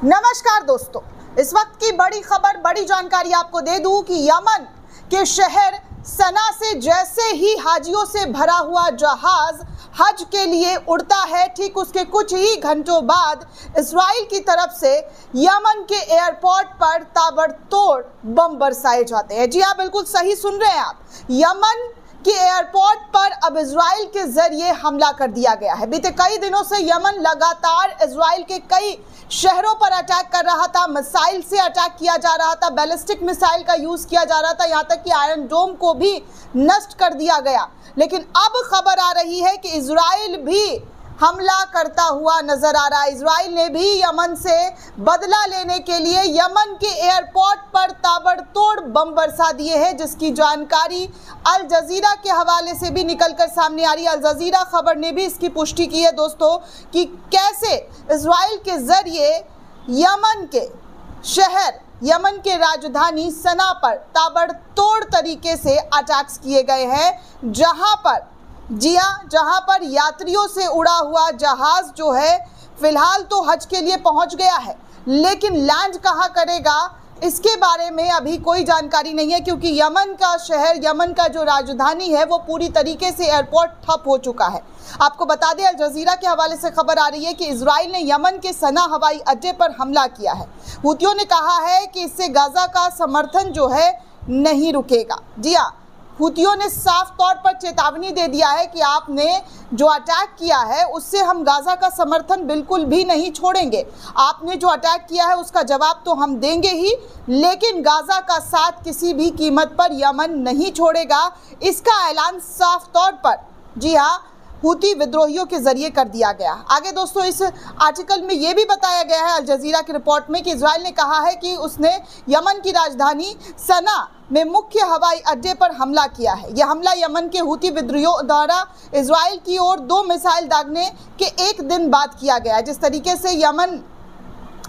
नमस्कार दोस्तों, इस वक्त की बड़ी खबर, बड़ी जानकारी आपको दे दूं कि यमन के शहर सना से जैसे ही हाजियों से भरा हुआ जहाज हज के लिए उड़ता है, ठीक उसके कुछ ही घंटों बाद इजराइल की तरफ से यमन के एयरपोर्ट पर ताबड़तोड़ बम बरसाए जाते हैं। जी हाँ, बिल्कुल सही सुन रहे हैं आप। यमन कि एयरपोर्ट पर अब इजराइल के जरिए हमला कर दिया गया है। बीते कई दिनों से यमन लगातार इजराइल के कई शहरों पर अटैक कर रहा था, मिसाइल से अटैक किया जा रहा था, बैलिस्टिक मिसाइल का यूज किया जा रहा था, यहां तक कि आयरन डोम को भी नष्ट कर दिया गया। लेकिन अब खबर आ रही है कि इजराइल भी हमला करता हुआ नजर आ रहा है। इजराइल ने भी यमन से बदला लेने के लिए यमन के एयरपोर्ट पर ताबड़तोड़ बम बरसा दिए हैं, जिसकी जानकारी अल जजीरा के हवाले से भी निकलकर सामने आ रही है। अल जजीरा खबर ने भी इसकी पुष्टि की है दोस्तों कि कैसे इजराइल के जरिए यमन के शहर, यमन के राजधानी सना पर ताबड़तोड़ तरीके से अटैक्स किए गए हैं, जहां पर जी हाँ, जहां पर यात्रियों से उड़ा हुआ जहाज जो है फिलहाल तो हज के लिए पहुंच गया है, लेकिन लैंड कहां करेगा इसके बारे में अभी कोई जानकारी नहीं है, क्योंकि यमन का शहर, यमन का जो राजधानी है वो पूरी तरीके से एयरपोर्ट ठप हो चुका है। आपको बता दें, अल जजीरा के हवाले से खबर आ रही है कि इजराइल ने यमन के सना हवाई अड्डे पर हमला किया है। हुतियों ने कहा है कि इससे गाजा का समर्थन जो है नहीं रुकेगा। जी हाँ, हुतियों ने साफ तौर पर चेतावनी दे दिया है कि आपने जो अटैक किया है उससे हम गाजा का समर्थन बिल्कुल भी नहीं छोड़ेंगे। आपने जो अटैक किया है उसका जवाब तो हम देंगे ही, लेकिन गाजा का साथ किसी भी कीमत पर यमन नहीं छोड़ेगा। इसका ऐलान साफ तौर पर जी हाँ हुती विद्रोहियों के जरिए कर दिया गया। आगे दोस्तों इस आर्टिकल में यह भी बताया गया है अल जजीरा की रिपोर्ट में कि इजराइल ने कहा है कि उसने यमन की राजधानी सना में मुख्य हवाई अड्डे पर हमला किया है। यह हमला यमन के हुती विद्रोहियों द्वारा इजराइल की ओर 2 मिसाइल दागने के एक दिन बाद किया गया है। जिस तरीके से यमन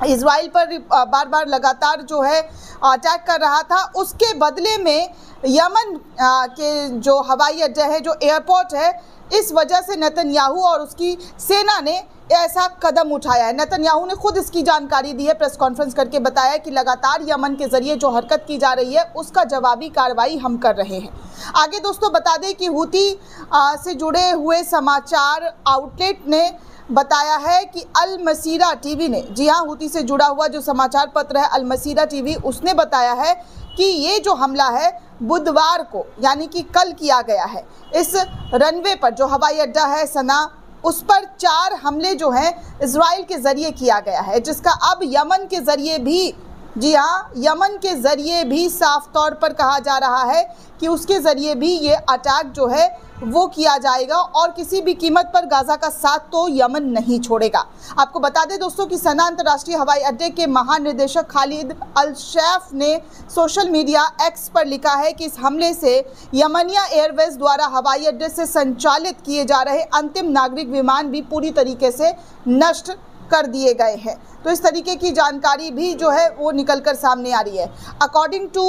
इजराइल पर बार बार लगातार जो है अटैक कर रहा था, उसके बदले में यमन के जो हवाई अड्डा है, जो एयरपोर्ट है, इस वजह से नेतन्याहू और उसकी सेना ने ऐसा कदम उठाया है। नेतन्याहू ने खुद इसकी जानकारी दी है, प्रेस कॉन्फ्रेंस करके बताया कि लगातार यमन के जरिए जो हरकत की जा रही है उसका जवाबी कार्रवाई हम कर रहे हैं। आगे दोस्तों बता दें कि हुती से जुड़े हुए समाचार आउटलेट ने बताया है कि अल मसीरा टीवी ने, जी हाँ, हुती से जुड़ा हुआ जो समाचार पत्र है अल मसीरा टीवी, उसने बताया है कि ये जो हमला है बुधवार को यानी कि कल किया गया है। इस रनवे पर जो हवाई अड्डा है सना, उस पर 4 हमले जो हैं इजराइल के जरिए किया गया है, जिसका अब यमन के जरिए भी, जी हाँ, यमन के जरिए भी साफ तौर पर कहा जा रहा है कि उसके जरिए भी ये अटैक जो है वो किया जाएगा और किसी भी कीमत पर गाजा का साथ तो यमन नहीं छोड़ेगा। आपको बता दें दोस्तों कि सना अंतर्राष्ट्रीय हवाई अड्डे के महानिदेशक खालिद अल शैफ ने सोशल मीडिया एक्स पर लिखा है कि इस हमले से यमनिया एयरवेज द्वारा हवाई अड्डे से संचालित किए जा रहे अंतिम नागरिक विमान भी पूरी तरीके से नष्ट कर दिए गए हैं। तो इस तरीके की जानकारी भी जो है वो निकलकर सामने आ रही है। अकॉर्डिंग टू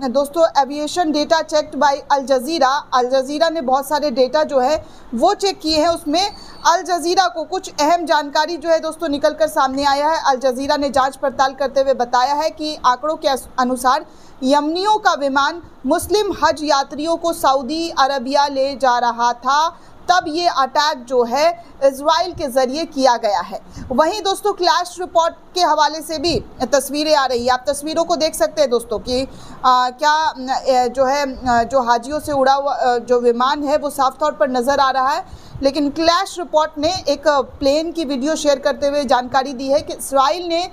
दोस्तों एविएशन डेटा चेक्ड बाय अल जजीरा ने बहुत सारे डेटा जो है वो चेक किए हैं। उसमें अल जजीरा को कुछ अहम जानकारी जो है दोस्तों निकलकर सामने आया है। अल जजीरा ने जांच पड़ताल करते हुए बताया है कि आंकड़ों के अनुसार यमनियों का विमान मुस्लिम हज यात्रियों को सऊदी अरबिया ले जा रहा था, तब ये अटैक जो है इजराइल के जरिए किया गया है। वहीं दोस्तों क्लैश रिपोर्ट के हवाले से भी तस्वीरें आ रही है। आप तस्वीरों को देख सकते हैं दोस्तों कि क्या जो है जो हाजियों से उड़ा हुआ जो विमान है वो साफ तौर पर नज़र आ रहा है, लेकिन क्लैश रिपोर्ट ने एक प्लेन की वीडियो शेयर करते हुए जानकारी दी है कि इजराइल ने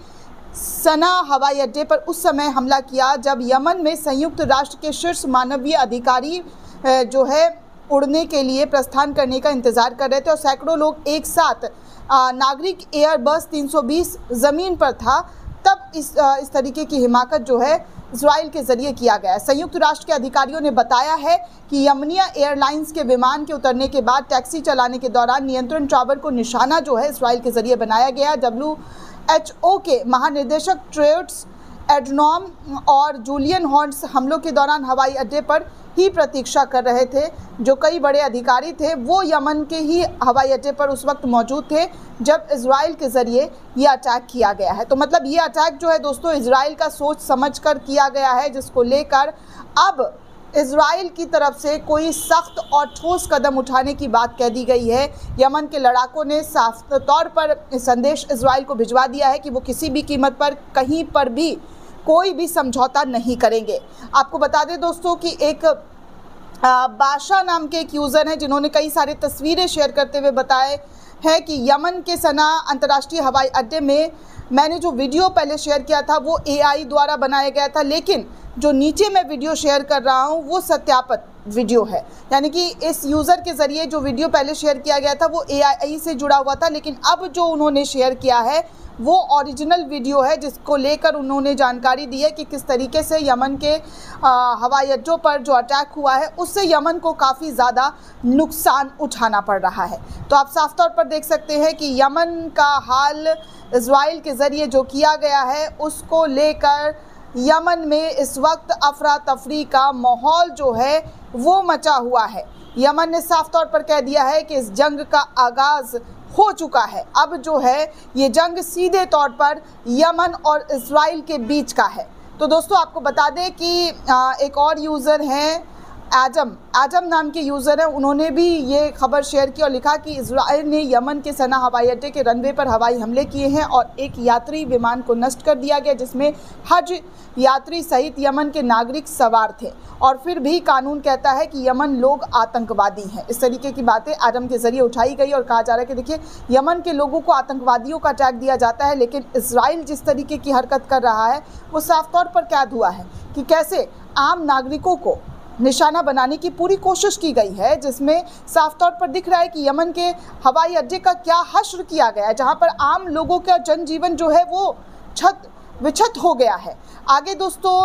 सना हवाई अड्डे पर उस समय हमला किया जब यमन में संयुक्त राष्ट्र के शीर्ष मानवीय अधिकारी जो है उड़ने के लिए प्रस्थान करने का इंतजार कर रहे थे और सैकड़ों लोग एक साथ नागरिक एयरबस 320 ज़मीन पर था, तब इस तरीके की हिमाकत जो है इजराइल के जरिए किया गया है। संयुक्त राष्ट्र के अधिकारियों ने बताया है कि यमनिया एयरलाइंस के विमान के उतरने के बाद टैक्सी चलाने के दौरान नियंत्रण टावर को निशाना जो है इजराइल के जरिए बनाया गया। WHO के महानिदेशक ट्रेड्स एडनॉम और जूलियन हॉर्न्स हमलों के दौरान हवाई अड्डे पर की प्रतीक्षा कर रहे थे। जो कई बड़े अधिकारी थे वो यमन के ही हवाई अड्डे पर उस वक्त मौजूद थे जब इजराइल के ज़रिए ये अटैक किया गया है। तो मतलब ये अटैक जो है दोस्तों इजराइल का सोच समझकर किया गया है, जिसको लेकर अब इजराइल की तरफ से कोई सख्त और ठोस कदम उठाने की बात कह दी गई है। यमन के लड़ाकों ने साफ तौर पर संदेश इजराइल को भिजवा दिया है कि वो किसी भी कीमत पर कहीं पर भी कोई भी समझौता नहीं करेंगे। आपको बता दें दोस्तों कि एक बादशाह नाम के एक यूज़र हैं जिन्होंने कई सारी तस्वीरें शेयर करते हुए बताए है कि यमन के सना अंतर्राष्ट्रीय हवाई अड्डे में मैंने जो वीडियो पहले शेयर किया था वो AI द्वारा बनाया गया था, लेकिन जो नीचे मैं वीडियो शेयर कर रहा हूँ वो सत्यापित वीडियो है। यानी कि इस यूज़र के ज़रिए जो वीडियो पहले शेयर किया गया था वो AI से जुड़ा हुआ था, लेकिन अब जो उन्होंने शेयर किया है वो ओरिजिनल वीडियो है, जिसको लेकर उन्होंने जानकारी दी है कि किस तरीके से यमन के हवाई अड्डों पर जो अटैक हुआ है उससे यमन को काफ़ी ज़्यादा नुकसान उठाना पड़ रहा है। तो आप साफ तौर पर देख सकते हैं कि यमन का हाल इजराइल के ज़रिए जो किया गया है उसको लेकर यमन में इस वक्त अफरा तफरी का माहौल जो है वो मचा हुआ है। यमन ने साफ तौर पर कह दिया है कि इस जंग का आगाज़ हो चुका है। अब जो है ये जंग सीधे तौर पर यमन और इजराइल के बीच का है। तो दोस्तों आपको बता दें कि एक और यूज़र हैं आजम नाम के यूज़र हैं, उन्होंने भी ये खबर शेयर की और लिखा कि इजराइल ने यमन के सना हवाई अड्डे के रनवे पर हवाई हमले किए हैं और एक यात्री विमान को नष्ट कर दिया गया जिसमें हज यात्री सहित यमन के नागरिक सवार थे, और फिर भी कानून कहता है कि यमन लोग आतंकवादी हैं। इस तरीके की बातें आजम के ज़रिए उठाई गई और कहा जा रहा है कि देखिए यमन के लोगों को आतंकवादियों का टैग दिया जाता है, लेकिन इजराइल जिस तरीके की हरकत कर रहा है वो साफ तौर पर कैद हुआ है कि कैसे आम नागरिकों को निशाना बनाने की पूरी कोशिश की गई है, जिसमें साफ तौर पर दिख रहा है कि यमन के हवाई अड्डे का क्या हश्र किया गया है, जहां पर आम लोगों का जनजीवन जो है वो विक्षत हो गया है। आगे दोस्तों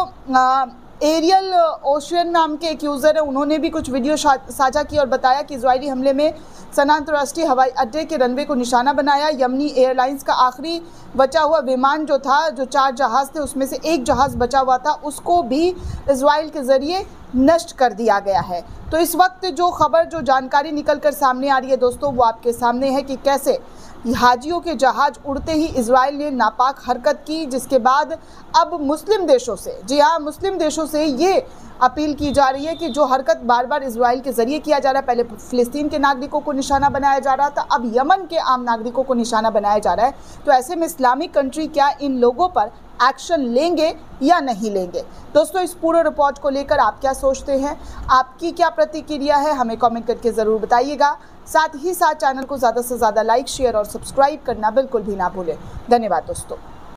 एरियल ओशियन नाम के एक यूज़र है, उन्होंने भी कुछ वीडियो साझा की और बताया कि इजरायली हमले में सना अंतर्राष्ट्रीय हवाई अड्डे के रनवे को निशाना बनाया। यमनी एयरलाइंस का आखिरी बचा हुआ विमान जो था, जो 4 जहाज़ थे उसमें से एक जहाज़ बचा हुआ था, उसको भी इजराइल के ज़रिए नष्ट कर दिया गया है। तो इस वक्त जो खबर जो जानकारी निकल कर सामने आ रही है दोस्तों वो आपके सामने है कि कैसे हाजियों के जहाज़ उड़ते ही इजराइल ने नापाक हरकत की, जिसके बाद अब मुस्लिम देशों से, जी हाँ मुस्लिम देशों से ये अपील की जा रही है कि जो हरकत बार बार इजराइल के ज़रिए किया जा रहा है, पहले फ़िलिस्तीन के नागरिकों को निशाना बनाया जा रहा था, अब यमन के आम नागरिकों को निशाना बनाया जा रहा है। तो ऐसे में इस्लामिक कंट्री क्या इन लोगों पर एक्शन लेंगे या नहीं लेंगे? दोस्तों इस पूरे रिपोर्ट को लेकर आप क्या सोचते हैं, आपकी क्या प्रतिक्रिया है, हमें कमेंट करके ज़रूर बताइएगा। साथ ही साथ चैनल को ज़्यादा से ज़्यादा लाइक शेयर और सब्सक्राइब करना बिल्कुल भी ना भूलें। धन्यवाद दोस्तों।